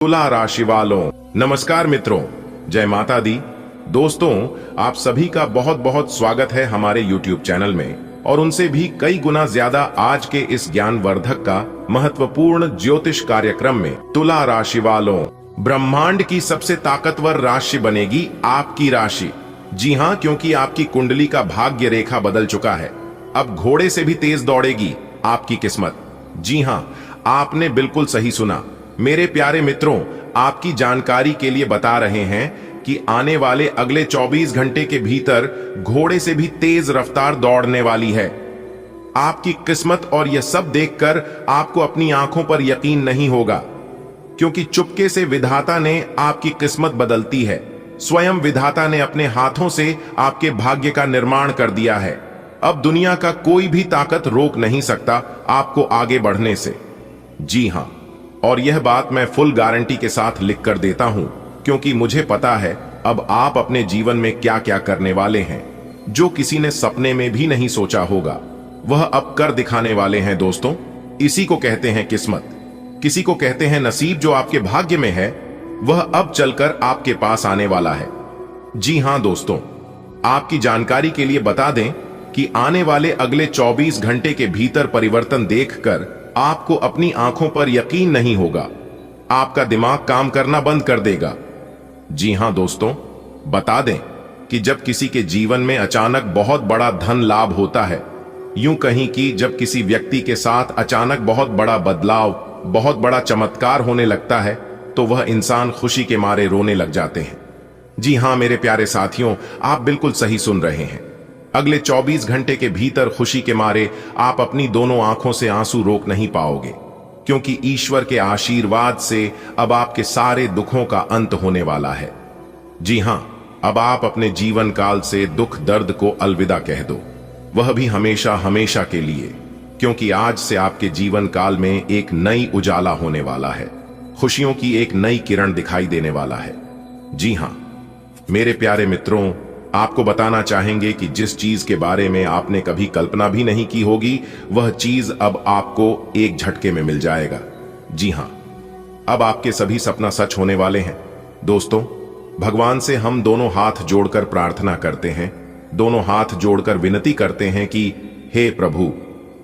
तुला राशि वालों, नमस्कार मित्रों, जय माता दी। दोस्तों, आप सभी का बहुत बहुत स्वागत है हमारे YouTube चैनल में और उनसे भी कई गुना ज्यादा आज के इस ज्ञानवर्धक का महत्वपूर्ण ज्योतिष कार्यक्रम में। तुला राशि वालों, ब्रह्मांड की सबसे ताकतवर राशि बनेगी आपकी राशि। जी हाँ, क्योंकि आपकी कुंडली का भाग्य रेखा बदल चुका है। अब घोड़े से भी तेज दौड़ेगी आपकी किस्मत। जी हाँ, आपने बिल्कुल सही सुना। मेरे प्यारे मित्रों, आपकी जानकारी के लिए बता रहे हैं कि आने वाले अगले 24 घंटे के भीतर घोड़े से भी तेज रफ्तार दौड़ने वाली है आपकी किस्मत। और यह सब देखकर आपको अपनी आंखों पर यकीन नहीं होगा, क्योंकि चुपके से विधाता ने आपकी किस्मत बदलती है। स्वयं विधाता ने अपने हाथों से आपके भाग्य का निर्माण कर दिया है। अब दुनिया का कोई भी ताकत रोक नहीं सकता आपको आगे बढ़ने से। जी हां, और यह बात मैं फुल गारंटी के साथ लिख कर देता हूं, क्योंकि मुझे पता है अब आप अपने जीवन में क्या क्या करने वाले हैं, जो किसी ने सपने में भी नहीं सोचा होगा, वह अब कर दिखाने वाले हैं। दोस्तों, इसी को कहते हैं किस्मत, किसी को कहते हैं नसीब। जो आपके भाग्य में है वह अब चलकर आपके पास आने वाला है। जी हां दोस्तों, आपकी जानकारी के लिए बता दें कि आने वाले अगले 24 घंटे के भीतर परिवर्तन देखकर आपको अपनी आंखों पर यकीन नहीं होगा। आपका दिमाग काम करना बंद कर देगा। जी हां दोस्तों, बता दें कि जब किसी के जीवन में अचानक बहुत बड़ा धन लाभ होता है, यूं कहीं कि जब किसी व्यक्ति के साथ अचानक बहुत बड़ा बदलाव, बहुत बड़ा चमत्कार होने लगता है, तो वह इंसान खुशी के मारे रोने लग जाते हैं। जी हां मेरे प्यारे साथियों, आप बिल्कुल सही सुन रहे हैं। अगले 24 घंटे के भीतर खुशी के मारे आप अपनी दोनों आंखों से आंसू रोक नहीं पाओगे, क्योंकि ईश्वर के आशीर्वाद से अब आपके सारे दुखों का अंत होने वाला है। जी हां, अब आप अपने जीवन काल से दुख दर्द को अलविदा कह दो, वह भी हमेशा हमेशा के लिए, क्योंकि आज से आपके जीवन काल में एक नई उजाला होने वाला है। खुशियों की एक नई किरण दिखाई देने वाला है। जी हां मेरे प्यारे मित्रों, आपको बताना चाहेंगे कि जिस चीज के बारे में आपने कभी कल्पना भी नहीं की होगी, वह चीज अब आपको एक झटके में मिल जाएगा। जी हां, अब आपके सभी सपना सच होने वाले हैं। दोस्तों, भगवान से हम दोनों हाथ जोड़कर प्रार्थना करते हैं, दोनों हाथ जोड़कर विनती करते हैं कि हे प्रभु,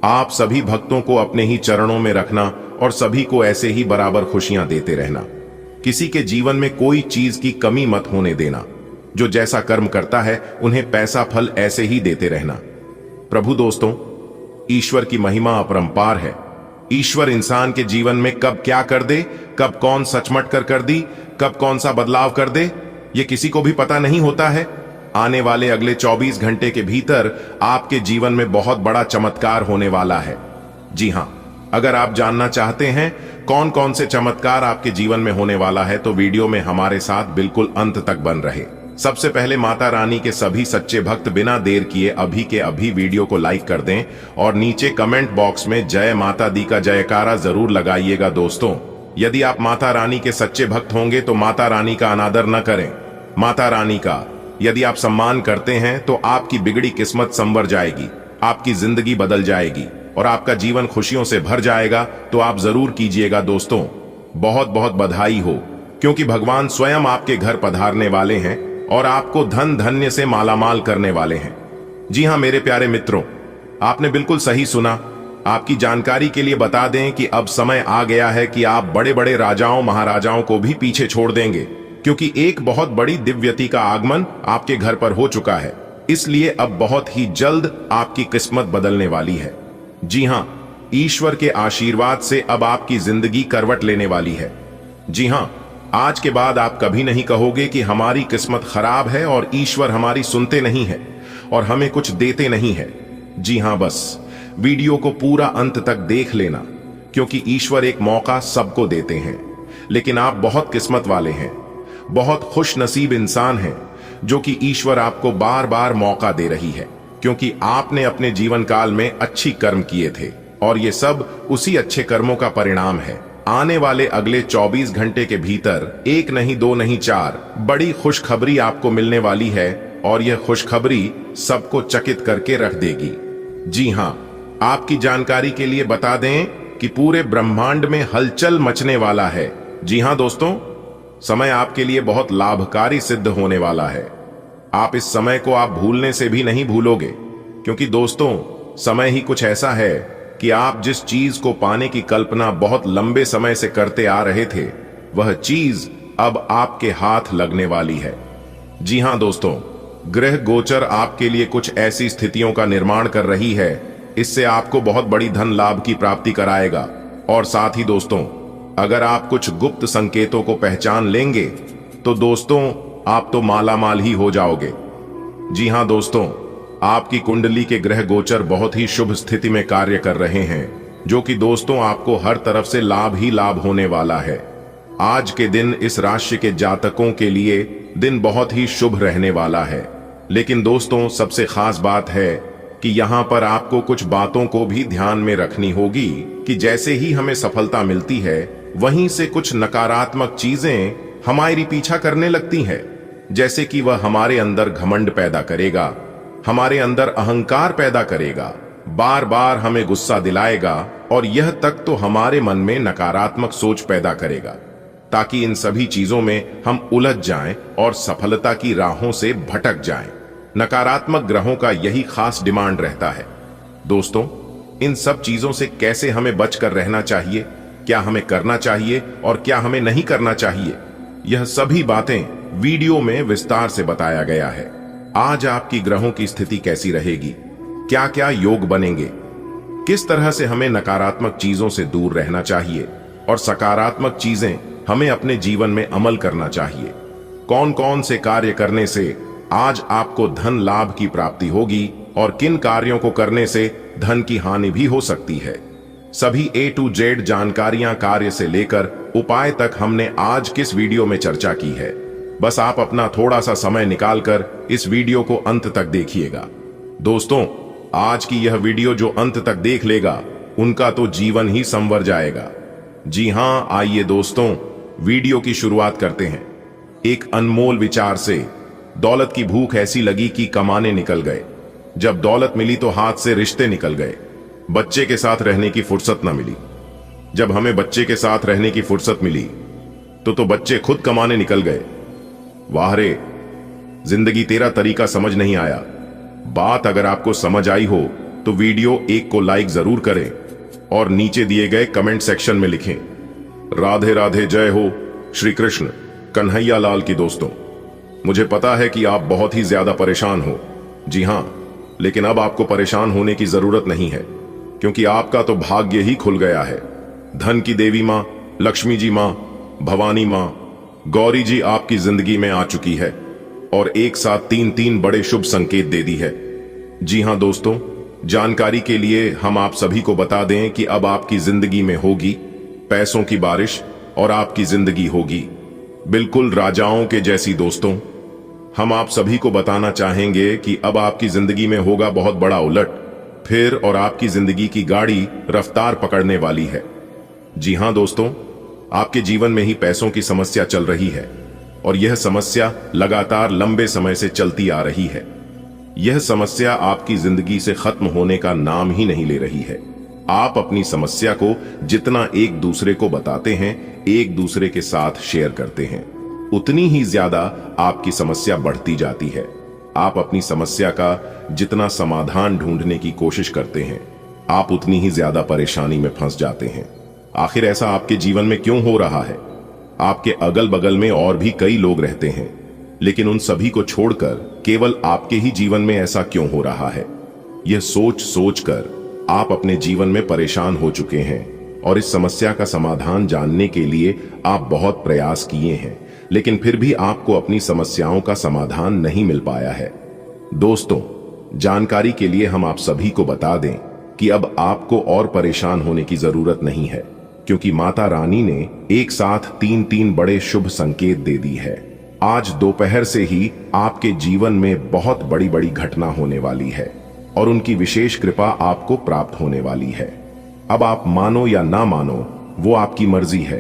आप सभी भक्तों को अपने ही चरणों में रखना और सभी को ऐसे ही बराबर खुशियां देते रहना। किसी के जीवन में कोई चीज की कमी मत होने देना। जो जैसा कर्म करता है उन्हें पैसा फल ऐसे ही देते रहना। प्रभु दोस्तों, ईश्वर की महिमा अपरंपार है। ईश्वर इंसान के जीवन में कब क्या कर दे, कब कौन सचमट कर दी, कब कौन सा बदलाव कर दे, ये किसी को भी पता नहीं होता है। आने वाले अगले 24 घंटे के भीतर आपके जीवन में बहुत बड़ा चमत्कार होने वाला है। जी हां, अगर आप जानना चाहते हैं कौन कौन से चमत्कार आपके जीवन में होने वाला है, तो वीडियो में हमारे साथ बिल्कुल अंत तक बन रहे। सबसे पहले माता रानी के सभी सच्चे भक्त बिना देर किए अभी के अभी वीडियो को लाइक कर दें और नीचे कमेंट बॉक्स में जय माता दी का जयकारा जरूर लगाइएगा। दोस्तों, यदि आप माता रानी के सच्चे भक्त होंगे तो माता रानी का अनादर न करें। माता रानी का यदि आप सम्मान करते हैं तो आपकी बिगड़ी किस्मत संवर जाएगी, आपकी जिंदगी बदल जाएगी और आपका जीवन खुशियों से भर जाएगा। तो आप जरूर कीजिएगा। दोस्तों, बहुत बहुत बधाई हो, क्योंकि भगवान स्वयं आपके घर पधारने वाले हैं और आपको धन धन्य से मालामाल करने वाले हैं। जी हां मेरे प्यारे मित्रों, आपने बिल्कुल सही सुना। आपकी जानकारी के लिए बता दें कि अब समय आ गया है कि आप बड़े बड़े राजाओं महाराजाओं को भी पीछे छोड़ देंगे, क्योंकि एक बहुत बड़ी दिव्यति का आगमन आपके घर पर हो चुका है। इसलिए अब बहुत ही जल्द आपकी किस्मत बदलने वाली है। जी हां, ईश्वर के आशीर्वाद से अब आपकी जिंदगी करवट लेने वाली है। जी हां, आज के बाद आप कभी नहीं कहोगे कि हमारी किस्मत खराब है और ईश्वर हमारी सुनते नहीं है और हमें कुछ देते नहीं है। जी हां, बस वीडियो को पूरा अंत तक देख लेना, क्योंकि ईश्वर एक मौका सबको देते हैं, लेकिन आप बहुत किस्मत वाले हैं, बहुत खुश नसीब इंसान हैं, जो कि ईश्वर आपको बार बार मौका दे रही है, क्योंकि आपने अपने जीवन काल में अच्छी कर्म किए थे और ये सब उसी अच्छे कर्मों का परिणाम है। आने वाले अगले 24 घंटे के भीतर एक नहीं दो नहीं 4 बड़ी खुशखबरी आपको मिलने वाली है और यह खुशखबरी सबको चकित करके रख देगी। जी हां, आपकी जानकारी के लिए बता दें कि पूरे ब्रह्मांड में हलचल मचने वाला है। जी हां दोस्तों, समय आपके लिए बहुत लाभकारी सिद्ध होने वाला है। आप इस समय को आप भूलने से भी नहीं भूलोगे, क्योंकि दोस्तों समय ही कुछ ऐसा है कि आप जिस चीज को पाने की कल्पना बहुत लंबे समय से करते आ रहे थे, वह चीज अब आपके हाथ लगने वाली है। जी हां दोस्तों, ग्रह गोचर आपके लिए कुछ ऐसी स्थितियों का निर्माण कर रही है, इससे आपको बहुत बड़ी धन लाभ की प्राप्ति कराएगा। और साथ ही दोस्तों, अगर आप कुछ गुप्त संकेतों को पहचान लेंगे तो दोस्तों आप तो मालामाल ही हो जाओगे। जी हां दोस्तों, आपकी कुंडली के ग्रह गोचर बहुत ही शुभ स्थिति में कार्य कर रहे हैं, जो कि दोस्तों आपको हर तरफ से लाभ ही लाभ होने वाला है। आज के दिन इस राशि के जातकों के लिए दिन बहुत ही शुभ रहने वाला है। लेकिन दोस्तों सबसे खास बात है कि यहां पर आपको कुछ बातों को भी ध्यान में रखनी होगी कि जैसे ही हमें सफलता मिलती है, वहीं से कुछ नकारात्मक चीजें हमारी पीछा करने लगती हैं। जैसे कि वह हमारे अंदर घमंड पैदा करेगा, हमारे अंदर अहंकार पैदा करेगा, बार बार हमें गुस्सा दिलाएगा और यह तक तो हमारे मन में नकारात्मक सोच पैदा करेगा, ताकि इन सभी चीजों में हम उलझ जाएं और सफलता की राहों से भटक जाएं। नकारात्मक ग्रहों का यही खास डिमांड रहता है। दोस्तों, इन सब चीजों से कैसे हमें बचकर रहना चाहिए, क्या हमें करना चाहिए और क्या हमें नहीं करना चाहिए, यह सभी बातें वीडियो में विस्तार से बताया गया है। आज आपकी ग्रहों की स्थिति कैसी रहेगी, क्या क्या योग बनेंगे, किस तरह से हमें नकारात्मक चीजों से दूर रहना चाहिए और सकारात्मक चीजें हमें अपने जीवन में अमल करना चाहिए, कौन कौन से कार्य करने से आज आपको धन लाभ की प्राप्ति होगी और किन कार्यों को करने से धन की हानि भी हो सकती है, सभी A to Z जानकारियां कार्य से लेकर उपाय तक हमने आज किस वीडियो में चर्चा की है। बस आप अपना थोड़ा सा समय निकालकर इस वीडियो को अंत तक देखिएगा। दोस्तों, आज की यह वीडियो जो अंत तक देख लेगा, उनका तो जीवन ही संवर जाएगा। जी हां, आइए दोस्तों वीडियो की शुरुआत करते हैं। एक अनमोल विचार से दौलत की भूख ऐसी लगी कि कमाने निकल गए। जब दौलत मिली तो हाथ से रिश्ते निकल गए। बच्चे के साथ रहने की फुर्सत न मिली। जब हमें बच्चे के साथ रहने की फुर्सत मिली तो बच्चे खुद कमाने निकल गए। वाह रे, जिंदगी तेरा तरीका समझ नहीं आया। बात अगर आपको समझ आई हो तो वीडियो एक को लाइक जरूर करें और नीचे दिए गए कमेंट सेक्शन में लिखें, राधे राधे, जय हो श्री कृष्ण कन्हैया लाल की। दोस्तों, मुझे पता है कि आप बहुत ही ज्यादा परेशान हो। जी हां, लेकिन अब आपको परेशान होने की जरूरत नहीं है, क्योंकि आपका तो भाग्य ही खुल गया है। धन की देवी मां, लक्ष्मी जी मां, भवानी मां, गौरी जी आपकी जिंदगी में आ चुकी है और एक साथ तीन बड़े शुभ संकेत दे दी है। जी हां दोस्तों, जानकारी के लिए हम आप सभी को बता दें कि अब आपकी जिंदगी में होगी पैसों की बारिश और आपकी जिंदगी होगी बिल्कुल राजाओं के जैसी। दोस्तों, हम आप सभी को बताना चाहेंगे कि अब आपकी जिंदगी में होगा बहुत बड़ा उलट फिर और आपकी जिंदगी की गाड़ी रफ्तार पकड़ने वाली है। जी हां दोस्तों, आपके जीवन में ही पैसों की समस्या चल रही है और यह समस्या लगातार लंबे समय से चलती आ रही है। यह समस्या आपकी जिंदगी से खत्म होने का नाम ही नहीं ले रही है। आप अपनी समस्या को जितना एक दूसरे को बताते हैं, एक दूसरे के साथ शेयर करते हैं, उतनी ही ज्यादा आपकी समस्या बढ़ती जाती है। आप अपनी समस्या का जितना समाधान ढूंढने की कोशिश करते हैं, आप उतनी ही ज्यादा परेशानी में फंस जाते हैं। आखिर ऐसा आपके जीवन में क्यों हो रहा है? आपके अगल बगल में और भी कई लोग रहते हैं, लेकिन उन सभी को छोड़कर केवल आपके ही जीवन में ऐसा क्यों हो रहा है? यह सोच सोच कर आप अपने जीवन में परेशान हो चुके हैं और इस समस्या का समाधान जानने के लिए आप बहुत प्रयास किए हैं, लेकिन फिर भी आपको अपनी समस्याओं का समाधान नहीं मिल पाया है। दोस्तों, जानकारी के लिए हम आप सभी को बता दें कि अब आपको और परेशान होने की जरूरत नहीं है, क्योंकि माता रानी ने एक साथ तीन बड़े शुभ संकेत दे दी है। आज दोपहर से ही आपके जीवन में बहुत बड़ी बड़ी घटना होने वाली है और उनकी विशेष कृपा आपको प्राप्त होने वाली है। अब आप मानो या ना मानो, वो आपकी मर्जी है,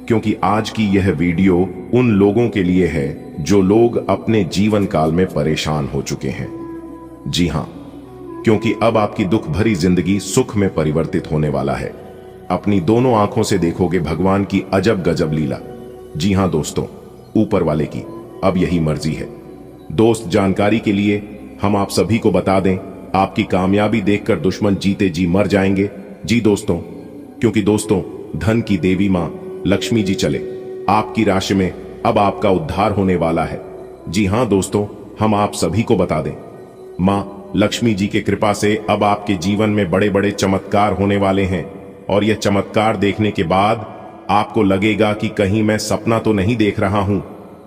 क्योंकि आज की यह वीडियो उन लोगों के लिए है जो लोग अपने जीवन काल में परेशान हो चुके हैं। जी हां, क्योंकि अब आपकी दुख भरी जिंदगी सुख में परिवर्तित होने वाला है। अपनी दोनों आंखों से देखोगे भगवान की अजब गजब लीला। जी हां दोस्तों, ऊपर वाले की अब यही मर्जी है। दोस्त, जानकारी के लिए हम आप सभी को बता दें, आपकी कामयाबी देखकर दुश्मन जीते जी मर जाएंगे। जी दोस्तों, क्योंकि दोस्तों धन की देवी मां लक्ष्मी जी चले आपकी राशि में अब आपका उद्धार होने वाला है। जी हां दोस्तों, हम आप सभी को बता दें, मां लक्ष्मी जी की कृपा से अब आपके जीवन में बड़े बड़े चमत्कार होने वाले हैं। और यह चमत्कार देखने के बाद आपको लगेगा कि कहीं मैं सपना तो नहीं देख रहा हूं,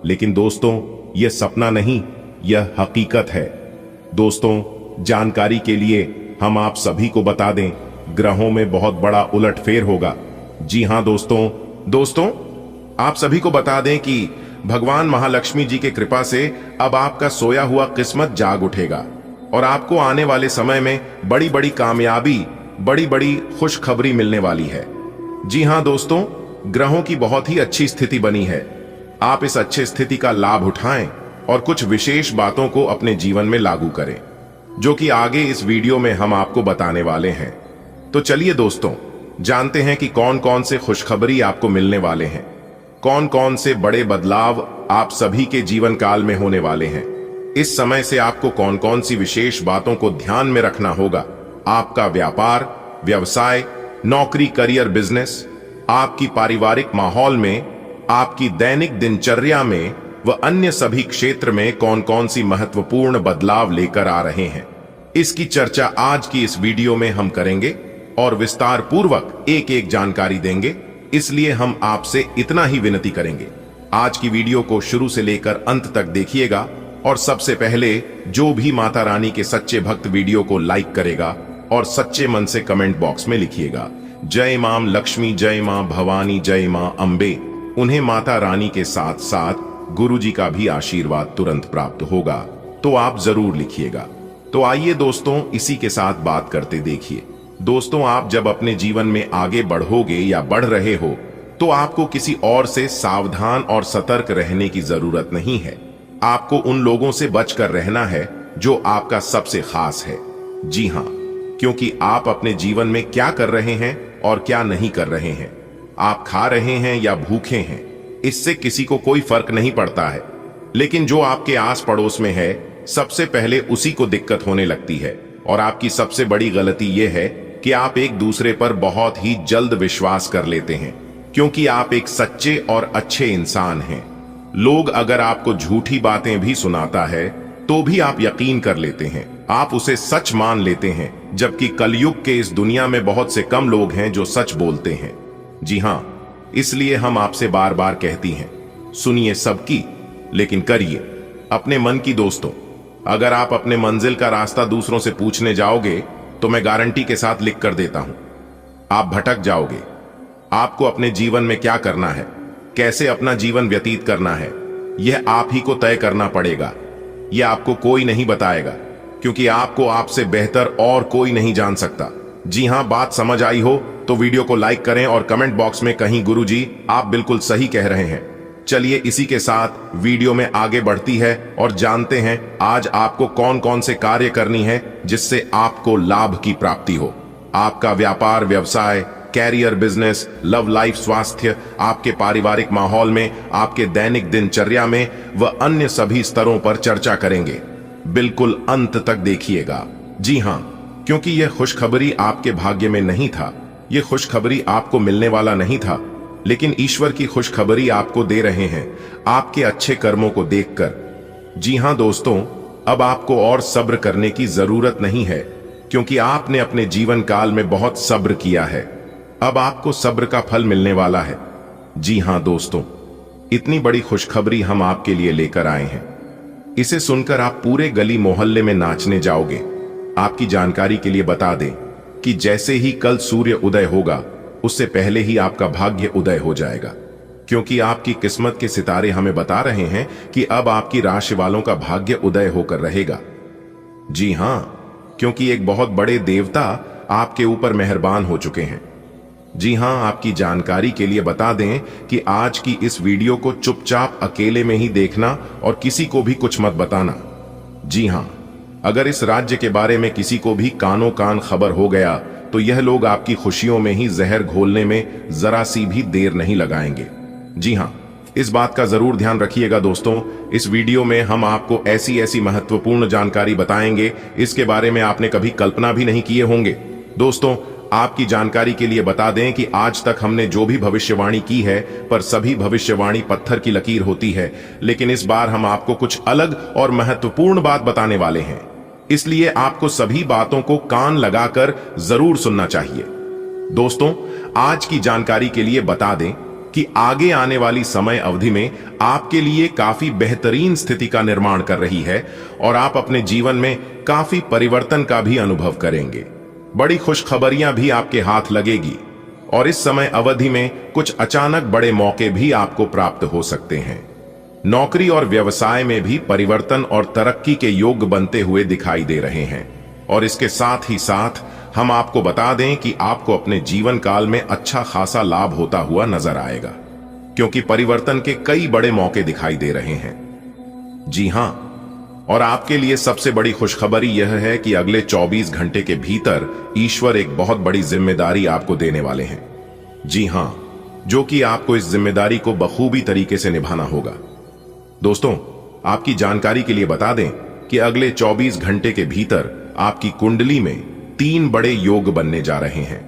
लेकिन दोस्तों यह सपना नहीं, यह हकीकत है। दोस्तों, जानकारी के लिए हम आप सभी को बता दें, ग्रहों में बहुत बड़ा उलटफेर होगा। जी हां दोस्तों आप सभी को बता दें कि भगवान महालक्ष्मी जी की कृपा से अब आपका सोया हुआ किस्मत जाग उठेगा और आपको आने वाले समय में बड़ी बड़ी कामयाबी, बड़ी बड़ी खुशखबरी मिलने वाली है। जी हां दोस्तों, ग्रहों की बहुत ही अच्छी स्थिति बनी है। आप इस अच्छी स्थिति का लाभ उठाएं और कुछ विशेष बातों को अपने जीवन में लागू करें, जो कि आगे इस वीडियो में हम आपको बताने वाले हैं। तो चलिए दोस्तों, जानते हैं कि कौन कौन से खुशखबरी आपको मिलने वाले हैं, कौन कौन से बड़े बदलाव आप सभी के जीवन काल में होने वाले हैं। इस समय से आपको कौन कौन सी विशेष बातों को ध्यान में रखना होगा। आपका व्यापार, व्यवसाय, नौकरी, करियर, बिजनेस, आपकी पारिवारिक माहौल में, आपकी दैनिक दिनचर्या में व अन्य सभी क्षेत्र में कौन कौन सी महत्वपूर्ण बदलाव लेकर आ रहे हैं, इसकी चर्चा आज की इस वीडियो में हम करेंगे और विस्तार पूर्वक एक एक जानकारी देंगे। इसलिए हम आपसे इतना ही विनती करेंगे, आज की वीडियो को शुरू से लेकर अंत तक देखिएगा। और सबसे पहले जो भी माता रानी के सच्चे भक्त वीडियो को लाइक करेगा और सच्चे मन से कमेंट बॉक्स में लिखिएगा, जय मां लक्ष्मी, जय मां भवानी, जय मां अंबे, उन्हें माता रानी के साथ साथ गुरु जी का भी आशीर्वाद तुरंत प्राप्त होगा। तो आप जरूर लिखिएगा। तो आइए दोस्तों, इसी के साथ बात करते देखिए। दोस्तों, आप जब अपने जीवन में आगे बढ़ोगे या बढ़ रहे हो तो आपको किसी और से सावधान और सतर्क रहने की जरूरत नहीं है। आपको उन लोगों से बचकर रहना है जो आपका सबसे खास है। जी हां, क्योंकि आप अपने जीवन में क्या कर रहे हैं और क्या नहीं कर रहे हैं, आप खा रहे हैं या भूखे हैं, इससे किसी को कोई फर्क नहीं पड़ता है। लेकिन जो आपके आस पड़ोस में है, सबसे पहले उसी को दिक्कत होने लगती है। और आपकी सबसे बड़ी गलती यह है कि आप एक दूसरे पर बहुत ही जल्द विश्वास कर लेते हैं, क्योंकि आप एक सच्चे और अच्छे इंसान हैं। लोग अगर आपको झूठी बातें भी सुनाता है तो भी आप यकीन कर लेते हैं, आप उसे सच मान लेते हैं, जबकि कलयुग के इस दुनिया में बहुत से कम लोग हैं जो सच बोलते हैं। जी हां, इसलिए हम आपसे बार बार कहती हैं, सुनिए सबकी, लेकिन करिए अपने मन की। दोस्तों, अगर आप अपने मंजिल का रास्ता दूसरों से पूछने जाओगे तो मैं गारंटी के साथ लिख कर देता हूं, आप भटक जाओगे। आपको अपने जीवन में क्या करना है, कैसे अपना जीवन व्यतीत करना है, यह आप ही को तय करना पड़ेगा। यह आपको कोई नहीं बताएगा, क्योंकि आपको आपसे बेहतर और कोई नहीं जान सकता। जी हां, बात समझ आई हो तो वीडियो को लाइक करें और कमेंट बॉक्स में कहीं गुरुजी आप बिल्कुल सही कह रहे हैं। चलिए इसी के साथ वीडियो में आगे बढ़ती है और जानते हैं आज आपको कौन कौन से कार्य करनी है जिससे आपको लाभ की प्राप्ति हो। आपका व्यापार, व्यवसाय, कैरियर, बिजनेस, लव लाइफ, स्वास्थ्य, आपके पारिवारिक माहौल में, आपके दैनिक दिनचर्या में व अन्य सभी स्तरों पर चर्चा करेंगे। बिल्कुल अंत तक देखिएगा। जी हां, क्योंकि यह खुशखबरी आपके भाग्य में नहीं था, यह खुशखबरी आपको मिलने वाला नहीं था, लेकिन ईश्वर की खुशखबरी आपको दे रहे हैं आपके अच्छे कर्मों को देखकर। जी हां दोस्तों, अब आपको और सब्र करने की जरूरत नहीं है, क्योंकि आपने अपने जीवन काल में बहुत सब्र किया है। अब आपको सब्र का फल मिलने वाला है। जी हां दोस्तों, इतनी बड़ी खुशखबरी हम आपके लिए लेकर आए हैं। इसे सुनकर आप पूरे गली मोहल्ले में नाचने जाओगे। आपकी जानकारी के लिए बता दें कि जैसे ही कल सूर्य उदय होगा, उससे पहले ही आपका भाग्य उदय हो जाएगा, क्योंकि आपकी किस्मत के सितारे हमें बता रहे हैं कि अब आपकी राशि वालों का भाग्य उदय होकर रहेगा। जी हां, क्योंकि एक बहुत बड़े देवता आपके ऊपर मेहरबान हो चुके हैं। जी हां, आपकी जानकारी के लिए बता दें कि आज की इस वीडियो को चुपचाप अकेले में ही देखना और किसी को भी कुछ मत बताना। जी हां, अगर इस राज्य के बारे में किसी को भी कानों कान खबर हो गया तो यह लोग आपकी खुशियों में ही जहर घोलने में जरा सी भी देर नहीं लगाएंगे। जी हां, इस बात का जरूर ध्यान रखिएगा दोस्तों, इस वीडियो में हम आपको ऐसी ऐसी महत्वपूर्ण जानकारी बताएंगे, इसके बारे में आपने कभी कल्पना भी नहीं किए होंगे। दोस्तों, आपकी जानकारी के लिए बता दें कि आज तक हमने जो भी भविष्यवाणी की है, पर सभी भविष्यवाणी पत्थर की लकीर होती है, लेकिन इस बार हम आपको कुछ अलग और महत्वपूर्ण बात बताने वाले हैं। इसलिए आपको सभी बातों को कान लगाकर जरूर सुनना चाहिए। दोस्तों, आज की जानकारी के लिए बता दें कि आगे आने वाली समय अवधि में आपके लिए काफी बेहतरीन स्थिति का निर्माण कर रही है और आप अपने जीवन में काफी परिवर्तन का भी अनुभव करेंगे। बड़ी खुशखबरियां भी आपके हाथ लगेगी और इस समय अवधि में कुछ अचानक बड़े मौके भी आपको प्राप्त हो सकते हैं। नौकरी और व्यवसाय में भी परिवर्तन और तरक्की के योग बनते हुए दिखाई दे रहे हैं। और इसके साथ ही साथ हम आपको बता दें कि आपको अपने जीवन काल में अच्छा खासा लाभ होता हुआ नजर आएगा, क्योंकि परिवर्तन के कई बड़े मौके दिखाई दे रहे हैं। जी हां, और आपके लिए सबसे बड़ी खुशखबरी यह है कि अगले 24 घंटे के भीतर ईश्वर एक बहुत बड़ी जिम्मेदारी आपको देने वाले हैं। जी हां, जो कि आपको इस जिम्मेदारी को बखूबी तरीके से निभाना होगा। दोस्तों, आपकी जानकारी के लिए बता दें कि अगले 24 घंटे के भीतर आपकी कुंडली में 3 बड़े योग बनने जा रहे हैं।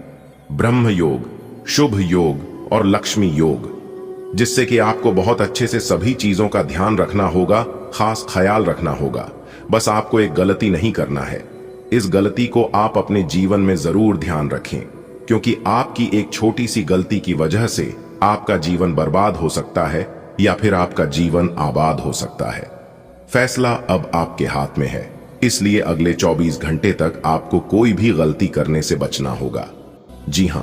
ब्रह्म योग, शुभ योग और लक्ष्मी योग, जिससे कि आपको बहुत अच्छे से सभी चीजों का ध्यान रखना होगा, खास ख्याल रखना होगा। बस आपको एक गलती नहीं करना है। इस गलती को आप अपने जीवन में जरूर ध्यान रखें, क्योंकि आपकी एक छोटी सी गलती की वजह से आपका जीवन बर्बाद हो सकता है या फिर आपका जीवन आबाद हो सकता है। फैसला अब आपके हाथ में है, इसलिए अगले 24 घंटे तक आपको कोई भी गलती करने से बचना होगा। जी हां,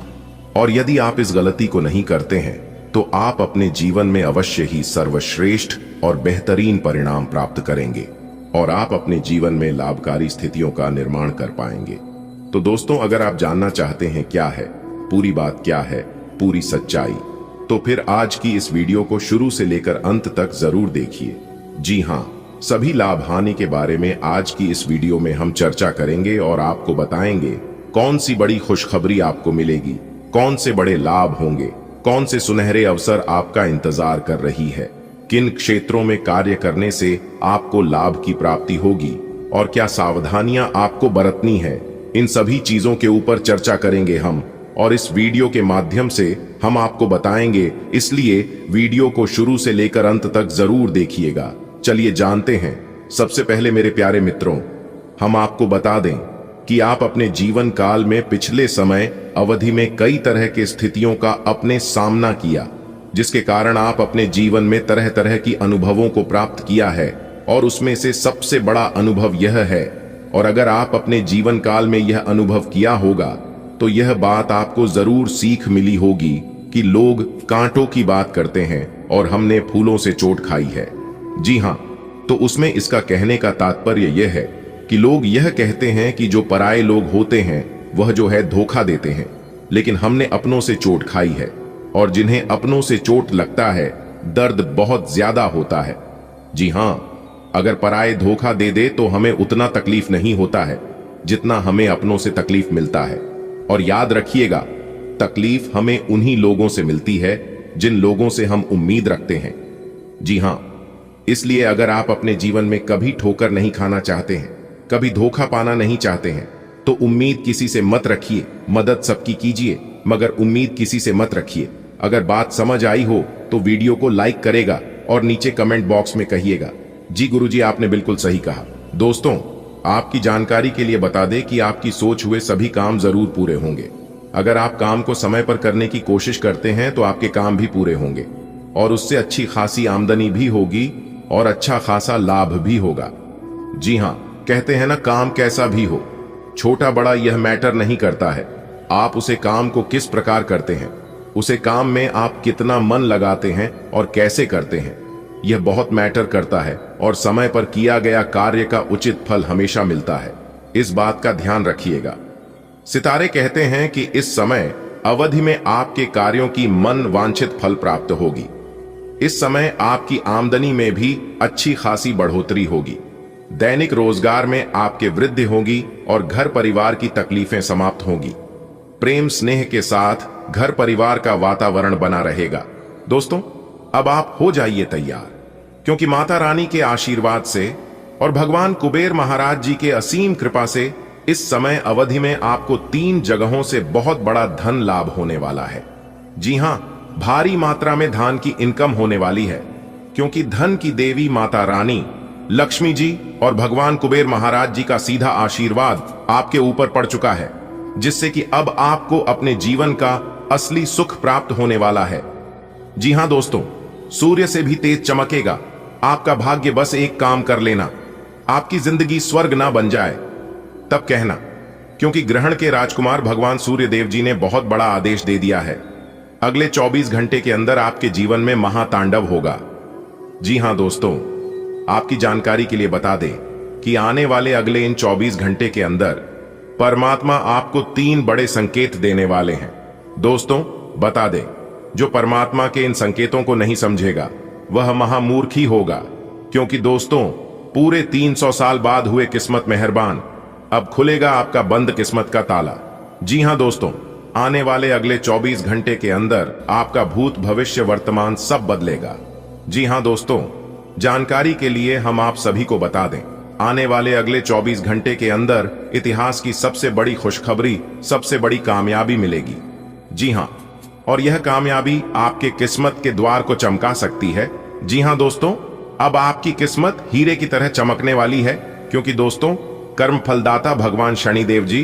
और यदि आप इस गलती को नहीं करते हैं तो आप अपने जीवन में अवश्य ही सर्वश्रेष्ठ और बेहतरीन परिणाम प्राप्त करेंगे और आप अपने जीवन में लाभकारी स्थितियों का निर्माण कर पाएंगे। तो दोस्तों, अगर आप जानना चाहते हैं क्या है पूरी बात, क्या है पूरी सच्चाई, तो फिर आज की इस वीडियो को शुरू से लेकर अंत तक जरूर देखिए। जी हां, सभी लाभ हानि के बारे में आज की इस वीडियो में हम चर्चा करेंगे और आपको बताएंगे कौन सी बड़ी खुशखबरी आपको मिलेगी, कौन से बड़े लाभ होंगे, कौन से सुनहरे अवसर आपका इंतजार कर रही है, किन क्षेत्रों में कार्य करने से आपको लाभ की प्राप्ति होगी और क्या सावधानियां आपको बरतनी है। इन सभी चीजों के ऊपर चर्चा करेंगे हम, और इस वीडियो के माध्यम से हम आपको बताएंगे, इसलिए वीडियो को शुरू से लेकर अंत तक जरूर देखिएगा। चलिए जानते हैं। सबसे पहले मेरे प्यारे मित्रों, हम आपको बता दें कि आप अपने जीवन काल में पिछले समय अवधि में कई तरह के स्थितियों का अपने सामना किया, जिसके कारण आप अपने जीवन में तरह तरह की अनुभवों को प्राप्त किया है, और उसमें से सबसे बड़ा अनुभव यह है, और अगर आप अपने जीवन काल में यह अनुभव किया होगा तो यह बात आपको जरूर सीख मिली होगी कि लोग कांटों की बात करते हैं और हमने फूलों से चोट खाई है। जी हां, तो उसमें इसका कहने का तात्पर्य यह है कि लोग यह कहते हैं कि जो पराये लोग होते हैं वह जो है धोखा देते हैं, लेकिन हमने अपनों से चोट खाई है, और जिन्हें अपनों से चोट लगता है दर्द बहुत ज्यादा होता है। जी हां, अगर पराये धोखा दे दे तो हमें उतना तकलीफ नहीं होता है जितना हमें अपनों से तकलीफ मिलता है। और याद रखिएगा, तकलीफ हमें उन्हीं लोगों से मिलती है जिन लोगों से हम उम्मीद रखते हैं। जी हां, इसलिए अगर आप अपने जीवन में कभी ठोकर नहीं खाना चाहते हैं, कभी धोखा पाना नहीं चाहते हैं, तो उम्मीद किसी से मत रखिए। मदद सबकी कीजिए, मगर उम्मीद किसी से मत रखिए। अगर बात समझ आई हो तो वीडियो को लाइक करेगा और नीचे कमेंट बॉक्स में कहिएगा, जी गुरुजी आपने बिल्कुल सही कहा। दोस्तों, आपकी जानकारी के लिए बता दें कि आपकी सोच हुए सभी काम जरूर पूरे होंगे। अगर आप काम को समय पर करने की कोशिश करते हैं तो आपके काम भी पूरे होंगे और उससे अच्छी खासी आमदनी भी होगी और अच्छा खासा लाभ भी होगा। जी हां, कहते हैं ना, काम कैसा भी हो, छोटा बड़ा यह मैटर नहीं करता है। आप उसे काम को किस प्रकार करते हैं, उसे काम में आप कितना मन लगाते हैं और कैसे करते हैं, यह बहुत मैटर करता है, और समय पर किया गया कार्य का उचित फल हमेशा मिलता है। इस बात का ध्यान रखिएगा। सितारे कहते हैं कि इस समय अवधि में आपके कार्यों की मन वांछित फल प्राप्त होगी। इस समय आपकी आमदनी में भी अच्छी खासी बढ़ोतरी होगी। दैनिक रोजगार में आपके वृद्धि होगी और घर परिवार की तकलीफें समाप्त होंगी। प्रेम स्नेह के साथ घर परिवार का वातावरण बना रहेगा। दोस्तों, अब आप हो जाइए तैयार, क्योंकि माता रानी के आशीर्वाद से और भगवान कुबेर महाराज जी के असीम कृपा से इस समय अवधि में आपको 3 जगहों से बहुत बड़ा धन लाभ होने वाला है। जी हां, भारी मात्रा में धन की इनकम होने वाली है, क्योंकि धन की देवी माता रानी लक्ष्मी जी और भगवान कुबेर महाराज जी का सीधा आशीर्वाद आपके ऊपर पड़ चुका है, जिससे कि अब आपको अपने जीवन का असली सुख प्राप्त होने वाला है। जी हां दोस्तों, सूर्य से भी तेज चमकेगा आपका भाग्य। बस एक काम कर लेना, आपकी जिंदगी स्वर्ग ना बन जाए तब कहना, क्योंकि ग्रहण के राजकुमार भगवान सूर्य देव जी ने बहुत बड़ा आदेश दे दिया है। अगले 24 घंटे के अंदर आपके जीवन में महातांडव होगा। जी हां दोस्तों, आपकी जानकारी के लिए बता दें कि आने वाले अगले इन 24 घंटे के अंदर परमात्मा आपको 3 बड़े संकेत देने वाले हैं। दोस्तों बता दें, जो परमात्मा के इन संकेतों को नहीं समझेगा वह महामूर्ख ही होगा, क्योंकि दोस्तों पूरे 300 साल बाद हुए किस्मत मेहरबान, अब खुलेगा आपका बंद किस्मत का ताला। जी हां दोस्तों, आने वाले अगले 24 घंटे के अंदर आपका भूत भविष्य वर्तमान सब बदलेगा। जी हां दोस्तों, जानकारी के लिए हम आप सभी को बता दें, आने वाले अगले 24 घंटे के अंदर इतिहास की सबसे बड़ी खुशखबरी, सबसे बड़ी कामयाबी मिलेगी। जी हां, और यह कामयाबी आपके किस्मत के द्वार को चमका सकती है। जी हां दोस्तों, अब आपकी किस्मत हीरे की तरह चमकने वाली है, क्योंकि दोस्तों कर्म फलदाता भगवान शनिदेव जी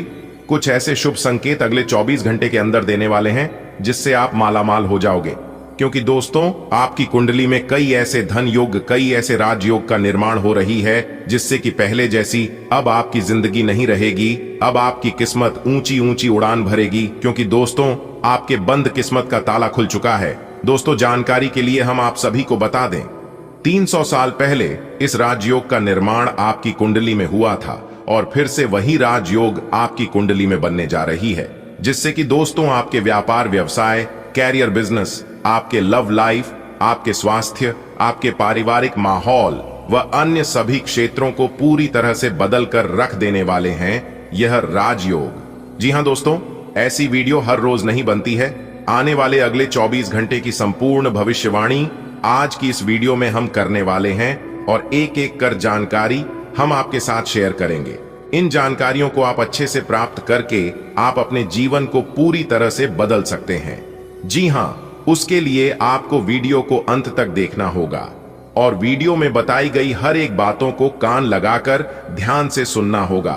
कुछ ऐसे शुभ संकेत अगले 24 घंटे के अंदर देने वाले हैं, जिससे आप मालामाल हो जाओगे। क्योंकि दोस्तों आपकी कुंडली में कई ऐसे धन योग, कई ऐसे राजयोग का निर्माण हो रही है, जिससे कि पहले जैसी अब आपकी जिंदगी नहीं रहेगी। अब आपकी किस्मत ऊंची ऊंची उड़ान भरेगी, क्योंकि दोस्तों आपके बंद किस्मत का ताला खुल चुका है। दोस्तों जानकारी के लिए हम आप सभी को बता दें, 300 साल पहले इस राजयोग का निर्माण आपकी कुंडली में हुआ था, और फिर से वही राजयोग आपकी कुंडली में बनने जा रही है, जिससे कि दोस्तों आपके व्यापार व्यवसाय, कैरियर बिजनेस, आपके लव लाइफ, आपके स्वास्थ्य, आपके पारिवारिक माहौल व अन्य सभी क्षेत्रों को पूरी तरह से बदल कर रख देने वाले हैं यह राजयोग। जी हां दोस्तों, ऐसी वीडियो हर रोज नहीं बनती है। आने वाले अगले 24 घंटे की संपूर्ण भविष्यवाणी आज की इस वीडियो में हम करने वाले हैं, और एक एक कर जानकारी हम आपके साथ शेयर करेंगे। इन जानकारियों को आप अच्छे से प्राप्त करके आप अपने जीवन को पूरी तरह से बदल सकते हैं। जी हां, उसके लिए आपको वीडियो को अंत तक देखना होगा, और वीडियो में बताई गई हर एक बातों को कान लगाकर ध्यान से सुनना होगा,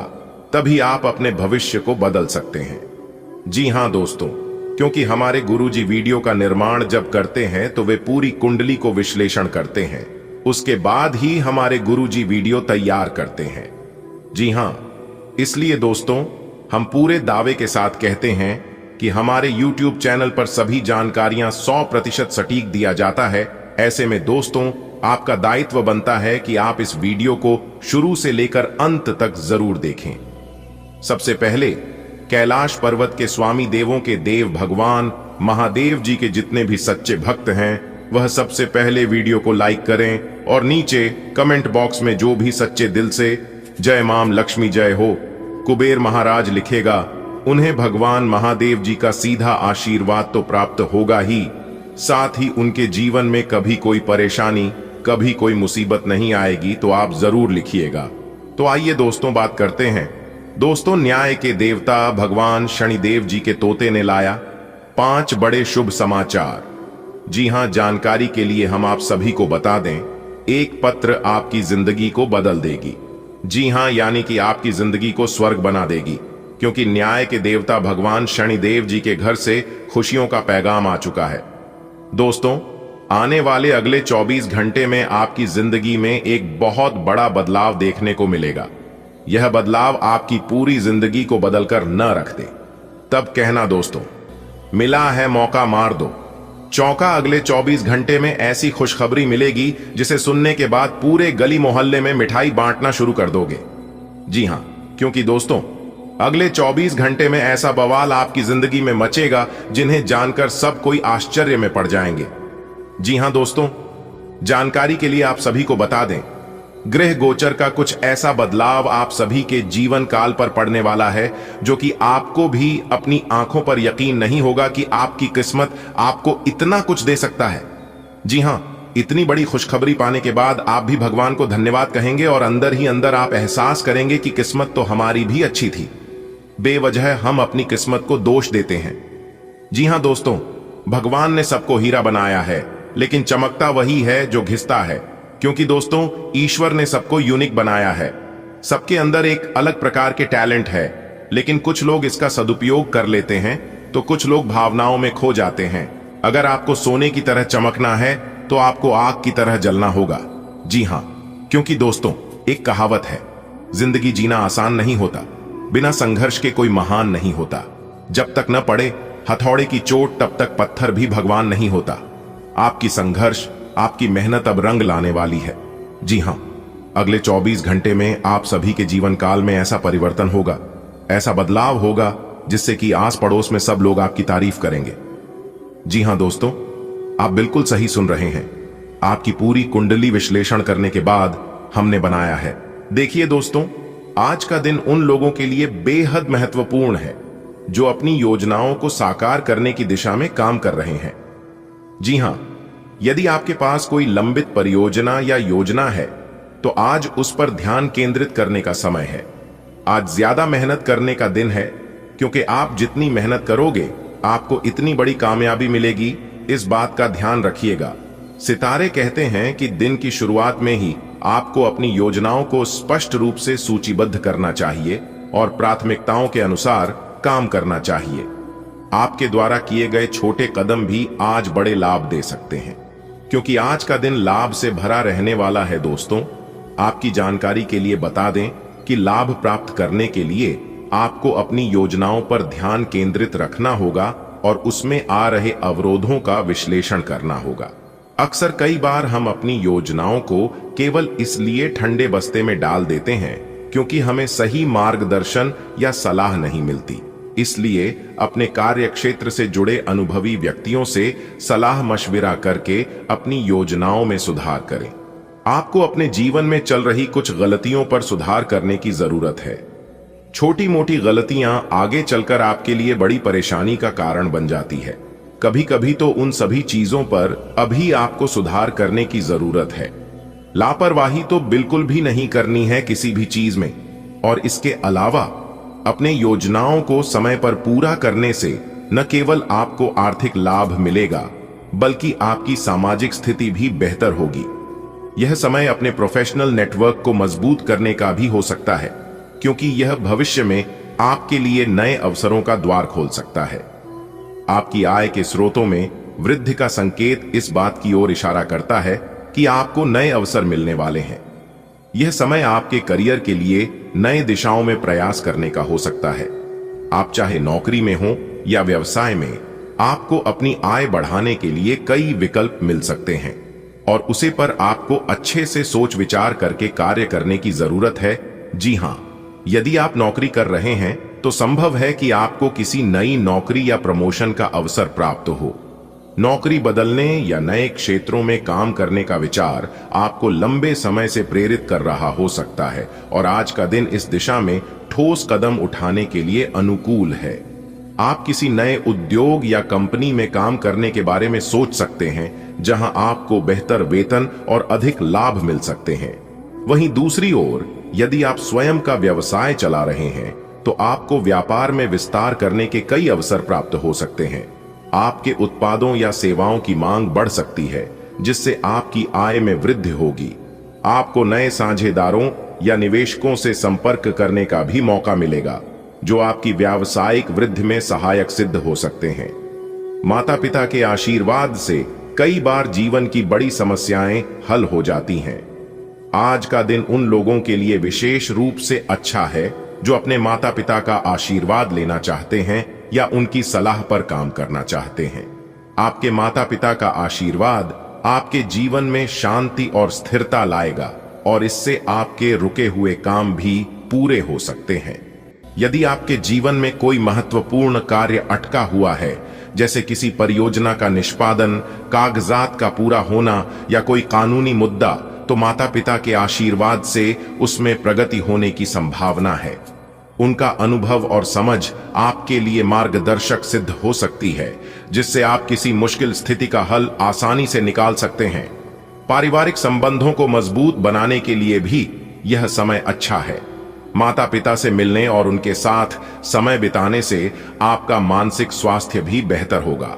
तभी आप अपने भविष्य को बदल सकते हैं। जी हां दोस्तों, क्योंकि हमारे गुरुजी वीडियो का निर्माण जब करते हैं तो वे पूरी कुंडली को विश्लेषण करते हैं, उसके बाद ही हमारे गुरुजी वीडियो तैयार करते हैं। जी हां, इसलिए दोस्तों हम पूरे दावे के साथ कहते हैं कि हमारे YouTube चैनल पर सभी जानकारियां 100% सटीक दिया जाता है। ऐसे में दोस्तों आपका दायित्व बनता है कि आप इस वीडियो को शुरू से लेकर अंत तक जरूर देखें। सबसे पहले कैलाश पर्वत के स्वामी देवों के देव भगवान महादेव जी के जितने भी सच्चे भक्त हैं, वह सबसे पहले वीडियो को लाइक करें और नीचे कमेंट बॉक्स में जो भी सच्चे दिल से जय मां लक्ष्मी जय हो कुबेर महाराज लिखेगा, उन्हें भगवान महादेव जी का सीधा आशीर्वाद तो प्राप्त होगा ही, साथ ही उनके जीवन में कभी कोई परेशानी, कभी कोई मुसीबत नहीं आएगी। तो आप जरूर लिखिएगा। तो आइए दोस्तों बात करते हैं। दोस्तों न्याय के देवता भगवान शनिदेव जी के तोते ने लाया 5 बड़े शुभ समाचार। जी हां, जानकारी के लिए हम आप सभी को बता दें, एक पत्र आपकी जिंदगी को बदल देगी। जी हां, यानी कि आपकी जिंदगी को स्वर्ग बना देगी, क्योंकि न्याय के देवता भगवान शनिदेव जी के घर से खुशियों का पैगाम आ चुका है। दोस्तों आने वाले अगले 24 घंटे में आपकी जिंदगी में एक बहुत बड़ा बदलाव देखने को मिलेगा। यह बदलाव आपकी पूरी जिंदगी को बदलकर न रख दे, तब कहना दोस्तों मिला है मौका मार दो। चौका अगले 24 घंटे में ऐसी खुशखबरी मिलेगी जिसे सुनने के बाद पूरे गली मोहल्ले में मिठाई बांटना शुरू कर दोगे। जी हां, क्योंकि दोस्तों अगले 24 घंटे में ऐसा बवाल आपकी जिंदगी में मचेगा जिन्हें जानकर सब कोई आश्चर्य में पड़ जाएंगे। जी हां दोस्तों, जानकारी के लिए आप सभी को बता दें, ग्रह गोचर का कुछ ऐसा बदलाव आप सभी के जीवन काल पर पड़ने वाला है जो कि आपको भी अपनी आंखों पर यकीन नहीं होगा कि आपकी किस्मत आपको इतना कुछ दे सकता है। जी हाँ, इतनी बड़ी खुशखबरी पाने के बाद आप भी भगवान को धन्यवाद कहेंगे और अंदर ही अंदर आप एहसास करेंगे कि किस्मत तो हमारी भी अच्छी थी। बेवजह हम अपनी किस्मत को दोष देते हैं। जी हाँ दोस्तों, भगवान ने सबको हीरा बनाया है, लेकिन चमकता वही है जो घिसता है। क्योंकि दोस्तों, ईश्वर ने सबको यूनिक बनाया है। सबके अंदर एक अलग प्रकार के टैलेंट है, लेकिन कुछ लोग इसका सदुपयोग कर लेते हैं तो कुछ लोग भावनाओं में खो जाते हैं। अगर आपको सोने की तरह चमकना है तो आपको आग की तरह जलना होगा। जी हाँ, क्योंकि दोस्तों, एक कहावत है, जिंदगी जीना आसान नहीं होता, बिना संघर्ष के कोई महान नहीं होता। जब तक न पड़े हथौड़े की चोट तब तक पत्थर भी भगवान नहीं होता। आपकी संघर्ष, आपकी मेहनत अब रंग लाने वाली है। जी हाँ, अगले 24 घंटे में आप सभी के जीवन काल में ऐसा परिवर्तन होगा, ऐसा बदलाव होगा जिससे कि आस पड़ोस में सब लोग आपकी तारीफ करेंगे। जी हां दोस्तों, आप बिल्कुल सही सुन रहे हैं। आपकी पूरी कुंडली विश्लेषण करने के बाद हमने बनाया है। देखिए दोस्तों, आज का दिन उन लोगों के लिए बेहद महत्वपूर्ण है जो अपनी योजनाओं को साकार करने की दिशा में काम कर रहे हैं। जी हां, यदि आपके पास कोई लंबित परियोजना या योजना है तो आज उस पर ध्यान केंद्रित करने का समय है। आज ज्यादा मेहनत करने का दिन है, क्योंकि आप जितनी मेहनत करोगे आपको इतनी बड़ी कामयाबी मिलेगी, इस बात का ध्यान रखिएगा। सितारे कहते हैं कि दिन की शुरुआत में ही आपको अपनी योजनाओं को स्पष्ट रूप से सूचीबद्ध करना चाहिए और प्राथमिकताओं के अनुसार काम करना चाहिए। आपके द्वारा किए गए छोटे कदम भी आज बड़े लाभ दे सकते हैं, क्योंकि आज का दिन लाभ से भरा रहने वाला है। दोस्तों, आपकी जानकारी के लिए बता दें कि लाभ प्राप्त करने के लिए आपको अपनी योजनाओं पर ध्यान केंद्रित रखना होगा और उसमें आ रहे अवरोधों का विश्लेषण करना होगा। अक्सर कई बार हम अपनी योजनाओं को केवल इसलिए ठंडे बस्ते में डाल देते हैं क्योंकि हमें सही मार्गदर्शन या सलाह नहीं मिलती। इसलिए अपने कार्य क्षेत्र से जुड़े अनुभवी व्यक्तियों से सलाह मशविरा करके अपनी योजनाओं में सुधार करें। आपको अपने जीवन में चल रही कुछ गलतियों पर सुधार करने की जरूरत है। छोटी मोटी गलतियां आगे चलकर आपके लिए बड़ी परेशानी का कारण बन जाती है। कभी कभी तो उन सभी चीजों पर अभी आपको सुधार करने की जरूरत है। लापरवाही तो बिल्कुल भी नहीं करनी है किसी भी चीज में। और इसके अलावा अपने योजनाओं को समय पर पूरा करने से न केवल आपको आर्थिक लाभ मिलेगा, बल्कि आपकी सामाजिक स्थिति भी बेहतर होगी। यह समय अपने प्रोफेशनल नेटवर्क को मजबूत करने का भी हो सकता है, क्योंकि यह भविष्य में आपके लिए नए अवसरों का द्वार खोल सकता है। आपकी आय के स्रोतों में वृद्धि का संकेत इस बात की ओर इशारा करता है कि आपको नए अवसर मिलने वाले हैं। यह समय आपके करियर के लिए नए दिशाओं में प्रयास करने का हो सकता है। आप चाहे नौकरी में हो या व्यवसाय में, आपको अपनी आय बढ़ाने के लिए कई विकल्प मिल सकते हैं और उसे पर आपको अच्छे से सोच विचार करके कार्य करने की जरूरत है। जी हां, यदि आप नौकरी कर रहे हैं तो संभव है कि आपको किसी नई नौकरी या प्रमोशन का अवसर प्राप्त हो। नौकरी बदलने या नए क्षेत्रों में काम करने का विचार आपको लंबे समय से प्रेरित कर रहा हो सकता है और आज का दिन इस दिशा में ठोस कदम उठाने के लिए अनुकूल है। आप किसी नए उद्योग या कंपनी में काम करने के बारे में सोच सकते हैं, जहां आपको बेहतर वेतन और अधिक लाभ मिल सकते हैं। वहीं दूसरी ओर, यदि आप स्वयं का व्यवसाय चला रहे हैं तो आपको व्यापार में विस्तार करने के कई अवसर प्राप्त हो सकते हैं। आपके उत्पादों या सेवाओं की मांग बढ़ सकती है, जिससे आपकी आय में वृद्धि होगी। आपको नए साझेदारों या निवेशकों से संपर्क करने का भी मौका मिलेगा, जो आपकी व्यावसायिक वृद्धि में सहायक सिद्ध हो सकते हैं। माता पिता के आशीर्वाद से कई बार जीवन की बड़ी समस्याएं हल हो जाती हैं। आज का दिन उन लोगों के लिए विशेष रूप से अच्छा है जो अपने माता पिता का आशीर्वाद लेना चाहते हैं या उनकी सलाह पर काम करना चाहते हैं। आपके माता पिता का आशीर्वाद आपके जीवन में शांति और स्थिरता लाएगा और इससे आपके रुके हुए काम भी पूरे हो सकते हैं। यदि आपके जीवन में कोई महत्वपूर्ण कार्य अटका हुआ है, जैसे किसी परियोजना का निष्पादन, कागजात का पूरा होना या कोई कानूनी मुद्दा, तो माता पिता के आशीर्वाद से उसमें प्रगति होने की संभावना है। उनका अनुभव और समझ आपके लिए मार्गदर्शक सिद्ध हो सकती है, जिससे आप किसी मुश्किल स्थिति का हल आसानी से निकाल सकते हैं। पारिवारिक संबंधों को मजबूत बनाने के लिए भी यह समय अच्छा है। माता पिता से मिलने और उनके साथ समय बिताने से आपका मानसिक स्वास्थ्य भी बेहतर होगा।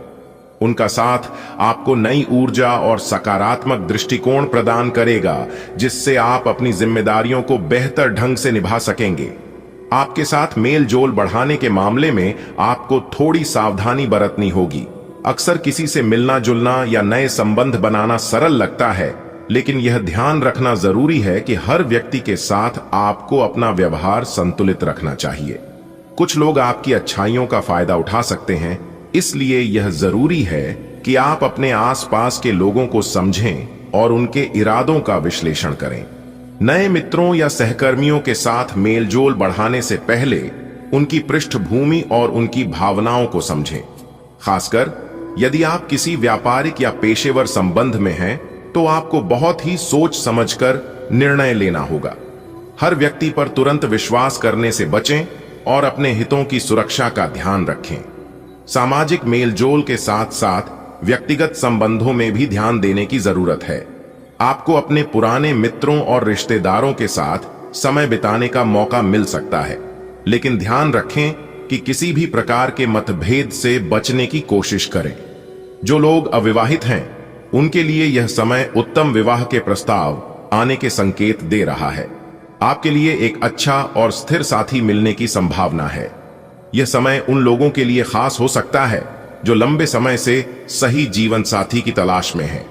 उनका साथ आपको नई ऊर्जा और सकारात्मक दृष्टिकोण प्रदान करेगा, जिससे आप अपनी जिम्मेदारियों को बेहतर ढंग से निभा सकेंगे। आपके साथ मेल जोल बढ़ाने के मामले में आपको थोड़ी सावधानी बरतनी होगी। अक्सर किसी से मिलना जुलना या नए संबंध बनाना सरल लगता है, लेकिन यह ध्यान रखना जरूरी है कि हर व्यक्ति के साथ आपको अपना व्यवहार संतुलित रखना चाहिए। कुछ लोग आपकी अच्छाइयों का फायदा उठा सकते हैं, इसलिए यह जरूरी है कि आप अपने आसपास के लोगों को समझें और उनके इरादों का विश्लेषण करें। नए मित्रों या सहकर्मियों के साथ मेलजोल बढ़ाने से पहले उनकी पृष्ठभूमि और उनकी भावनाओं को समझें। खासकर यदि आप किसी व्यापारिक या पेशेवर संबंध में हैं, तो आपको बहुत ही सोच समझकर निर्णय लेना होगा। हर व्यक्ति पर तुरंत विश्वास करने से बचें और अपने हितों की सुरक्षा का ध्यान रखें। सामाजिक मेलजोल के साथ साथ व्यक्तिगत संबंधों में भी ध्यान देने की जरूरत है। आपको अपने पुराने मित्रों और रिश्तेदारों के साथ समय बिताने का मौका मिल सकता है, लेकिन ध्यान रखें कि किसी भी प्रकार के मतभेद से बचने की कोशिश करें। जो लोग अविवाहित हैं, उनके लिए यह समय उत्तम विवाह के प्रस्ताव आने के संकेत दे रहा है। आपके लिए एक अच्छा और स्थिर साथी मिलने की संभावना है। यह समय उन लोगों के लिए खास हो सकता है जो लंबे समय से सही जीवन साथी की तलाश में हैं।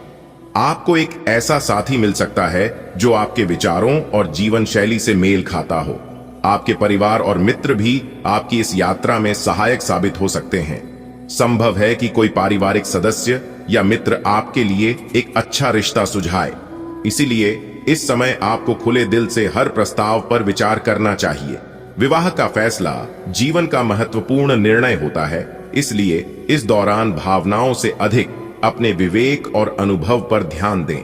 आपको एक ऐसा साथी मिल सकता है जो आपके विचारों और जीवन शैली से मेल खाता हो। आपके परिवार और मित्र भी आपकी इस यात्रा में सहायक साबित हो सकते हैं। संभव है कि कोई पारिवारिक सदस्य या मित्र आपके लिए एक अच्छा रिश्ता सुझाए। इसीलिए इस समय आपको खुले दिल से हर प्रस्ताव पर विचार करना चाहिए। विवाह का फैसला जीवन का महत्वपूर्ण निर्णय होता है, इसलिए इस दौरान भावनाओं से अधिक अपने विवेक और अनुभव पर ध्यान दें।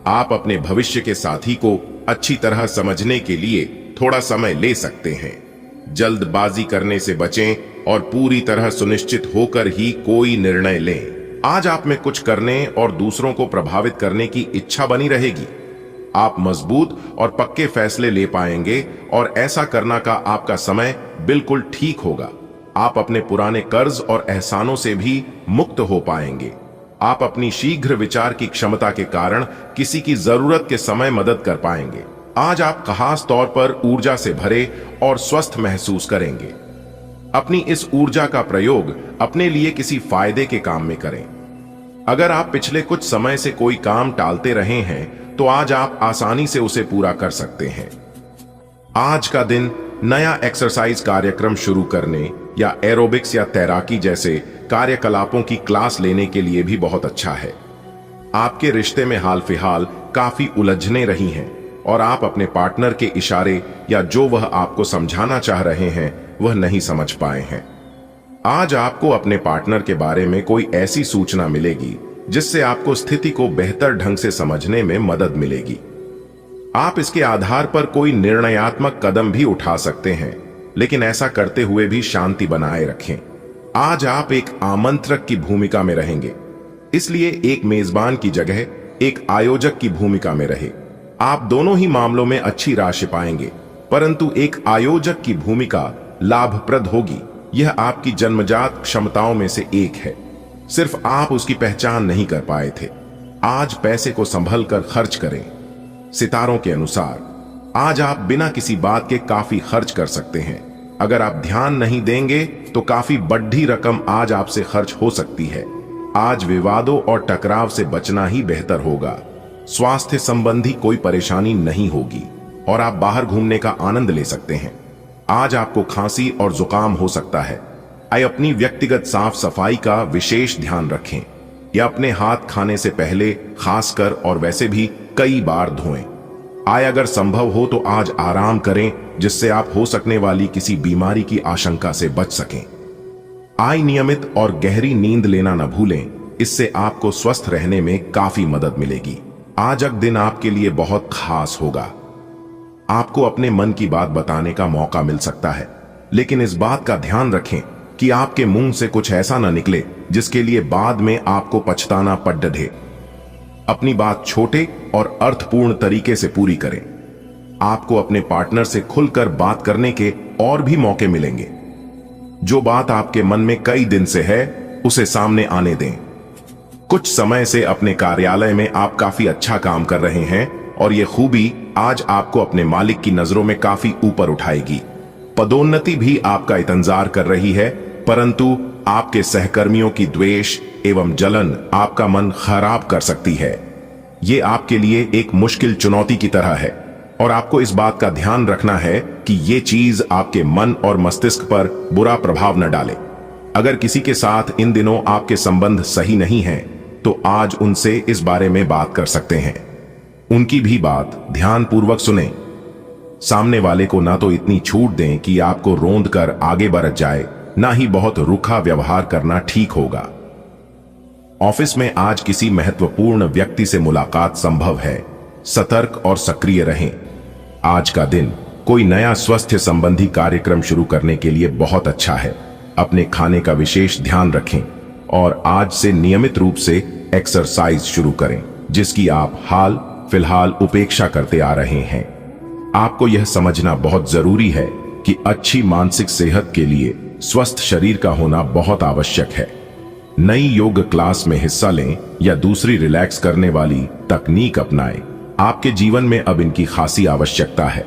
आप अपने भविष्य के साथी को अच्छी तरह समझने के लिए थोड़ा समय ले सकते हैं। जल्दबाजी करने से बचें और पूरी तरह सुनिश्चित होकर ही कोई निर्णय लें। आज आप में कुछ करने और दूसरों को प्रभावित करने की इच्छा बनी रहेगी। आप मजबूत और पक्के फैसले ले पाएंगे और ऐसा करना का आपका समय बिल्कुल ठीक होगा। आप अपने पुराने कर्ज और एहसानों से भी मुक्त हो पाएंगे। आप अपनी शीघ्र विचार की क्षमता के कारण किसी की जरूरत के समय मदद कर पाएंगे। आज आप खास तौर पर ऊर्जा से भरे और स्वस्थ महसूस करेंगे। अपनी इस ऊर्जा का प्रयोग अपने लिए किसी फायदे के काम में करें। अगर आप पिछले कुछ समय से कोई काम टालते रहे हैं, तो आज आप आसानी से उसे पूरा कर सकते हैं। आज का दिन नया एक्सरसाइज कार्यक्रम शुरू करने या एरोबिक्स या तैराकी जैसे कार्यकलापों की क्लास लेने के लिए भी बहुत अच्छा है। आपके रिश्ते में हाल फिलहाल काफी उलझने रही हैं और आप अपने पार्टनर के इशारे या जो वह आपको समझाना चाह रहे हैं वह नहीं समझ पाए हैं। आज आपको अपने पार्टनर के बारे में कोई ऐसी सूचना मिलेगी जिससे आपको स्थिति को बेहतर ढंग से समझने में मदद मिलेगी। आप इसके आधार पर कोई निर्णयात्मक कदम भी उठा सकते हैं, लेकिन ऐसा करते हुए भी शांति बनाए रखें। आज आप एक आमंत्रक की भूमिका में रहेंगे, इसलिए एक मेजबान की जगह एक आयोजक की भूमिका में रहे। आप दोनों ही मामलों में अच्छी राशि पाएंगे, परंतु एक आयोजक की भूमिका लाभप्रद होगी। यह आपकी जन्मजात क्षमताओं में से एक है, सिर्फ आप उसकी पहचान नहीं कर पाए थे। आज पैसे को संभल कर खर्च करें। सितारों के अनुसार आज आप बिना किसी बात के काफी खर्च कर सकते हैं। अगर आप ध्यान नहीं देंगे तो काफी बड़ी रकम आज आपसे खर्च हो सकती है। आज विवादों और टकराव से बचना ही बेहतर होगा। स्वास्थ्य संबंधी कोई परेशानी नहीं होगी और आप बाहर घूमने का आनंद ले सकते हैं। आज आपको खांसी और जुकाम हो सकता है। अपनी व्यक्तिगत साफ सफाई का विशेष ध्यान रखें या अपने हाथ खाने से पहले खासकर और वैसे भी कई बार धोएं। अगर संभव हो तो आज आराम करें, जिससे आप हो सकने वाली किसी बीमारी की आशंका से बच सकें। नियमित और गहरी नींद लेना न भूलें, इससे आपको स्वस्थ रहने में काफी मदद मिलेगी। आज का दिन आपके लिए बहुत खास होगा। आपको अपने मन की बात बताने का मौका मिल सकता है। लेकिन इस बात का ध्यान रखें कि आपके मुंह से कुछ ऐसा ना निकले जिसके लिए बाद में आपको पछताना पड़ डे। अपनी बात छोटे और अर्थपूर्ण तरीके से पूरी करें। आपको अपने पार्टनर से खुलकर बात करने के और भी मौके मिलेंगे। जो बात आपके मन में कई दिन से है उसे सामने आने दें। कुछ समय से अपने कार्यालय में आप काफी अच्छा काम कर रहे हैं और यह खूबी आज आपको अपने मालिक की नजरों में काफी ऊपर उठाएगी। पदोन्नति भी आपका इंतजार कर रही है, परंतु आपके सहकर्मियों की द्वेष एवं जलन आपका मन खराब कर सकती है। ये आपके लिए एक मुश्किल चुनौती की तरह है और आपको इस बात का ध्यान रखना है कि ये चीज आपके मन और मस्तिष्क पर बुरा प्रभाव न डाले। अगर किसी के साथ इन दिनों आपके संबंध सही नहीं हैं, तो आज उनसे इस बारे में बात कर सकते हैं। उनकी भी बात ध्यानपूर्वक सुनें। सामने वाले को ना तो इतनी छूट दें कि आपको रोंद कर आगे बढ़ जाए, ना ही बहुत रूखा व्यवहार करना ठीक होगा। ऑफिस में आज किसी महत्वपूर्ण व्यक्ति से मुलाकात संभव है। सतर्क और सक्रिय रहें। आज का दिन कोई नया स्वास्थ्य संबंधी कार्यक्रम शुरू करने के लिए बहुत अच्छा है। अपने खाने का विशेष ध्यान रखें और आज से नियमित रूप से एक्सरसाइज शुरू करें, जिसकी आप हाल फिलहाल उपेक्षा करते आ रहे हैं। आपको यह समझना बहुत जरूरी है कि अच्छी मानसिक सेहत के लिए स्वस्थ शरीर का होना बहुत आवश्यक है। नई योग क्लास में हिस्सा लें या दूसरी रिलैक्स करने वाली तकनीक अपनाएं। आपके जीवन में अब इनकी खासी आवश्यकता है।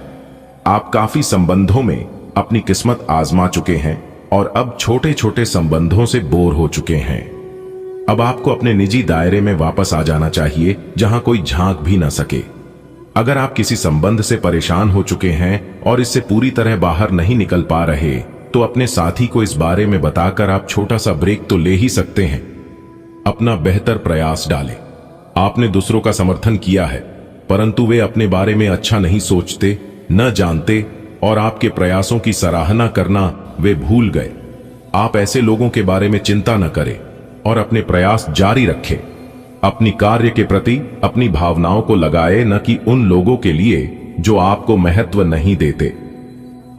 आप काफी संबंधों में अपनी किस्मत आजमा चुके हैं और अब छोटे छोटे संबंधों से बोर हो चुके हैं। अब आपको अपने निजी दायरे में वापस आ जाना चाहिए, जहां कोई झांक भी न सके। अगर आप किसी संबंध से परेशान हो चुके हैं और इससे पूरी तरह बाहर नहीं निकल पा रहे, तो अपने साथी को इस बारे में बताकर आप छोटा सा ब्रेक तो ले ही सकते हैं। अपना बेहतर प्रयास डालें। आपने दूसरों का समर्थन किया है, परंतु वे अपने बारे में अच्छा नहीं सोचते, न जानते और आपके प्रयासों की सराहना करना वे भूल गए। आप ऐसे लोगों के बारे में चिंता न करें और अपने प्रयास जारी रखें। अपनी कार्य के प्रति अपनी भावनाओं को लगाए, न कि उन लोगों के लिए जो आपको महत्व नहीं देते।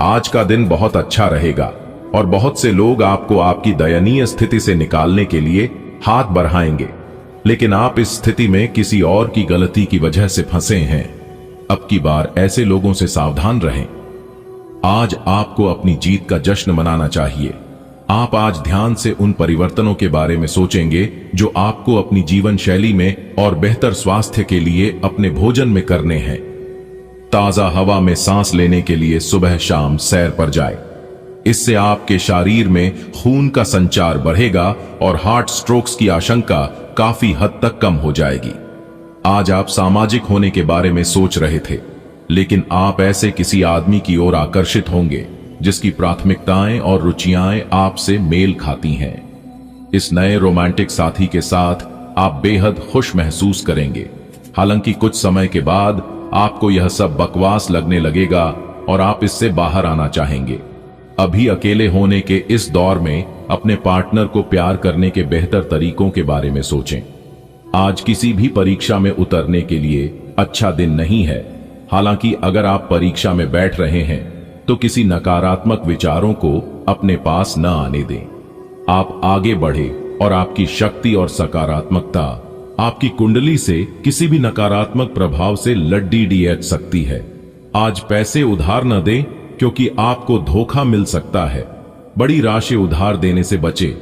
आज का दिन बहुत अच्छा रहेगा और बहुत से लोग आपको आपकी दयनीय स्थिति से निकालने के लिए हाथ बढ़ाएंगे, लेकिन आप इस स्थिति में किसी और की गलती की वजह से फंसे हैं। अब की बार ऐसे लोगों से सावधान रहें। आज आपको अपनी जीत का जश्न मनाना चाहिए। आप आज ध्यान से उन परिवर्तनों के बारे में सोचेंगे जो आपको अपनी जीवन शैली में और बेहतर स्वास्थ्य के लिए अपने भोजन में करने हैं। ताजा हवा में सांस लेने के लिए सुबह शाम सैर पर जाए। इससे आपके शरीर में खून का संचार बढ़ेगा और हार्ट स्ट्रोक्स की आशंका काफी हद तक कम हो जाएगी। आज आप सामाजिक होने के बारे में सोच रहे थे, लेकिन आप ऐसे किसी आदमी की ओर आकर्षित होंगे जिसकी प्राथमिकताएं और रुचियां आपसे मेल खाती हैं। इस नए रोमांटिक साथी के साथ आप बेहद खुश महसूस करेंगे। हालांकि कुछ समय के बाद आपको यह सब बकवास लगने लगेगा और आप इससे बाहर आना चाहेंगे। अभी अकेले होने के इस दौर में अपने पार्टनर को प्यार करने के बेहतर तरीकों के बारे में सोचें। आज किसी भी परीक्षा में उतरने के लिए अच्छा दिन नहीं है। हालांकि अगर आप परीक्षा में बैठ रहे हैं तो किसी नकारात्मक विचारों को अपने पास न आने दें। आप आगे बढ़े और आपकी शक्ति और सकारात्मकता आपकी कुंडली से किसी भी नकारात्मक प्रभाव से लड्डी डिएच सकती है। आज पैसे उधार न दें, क्योंकि आपको धोखा मिल सकता है। बड़ी राशि उधार देने से बचें।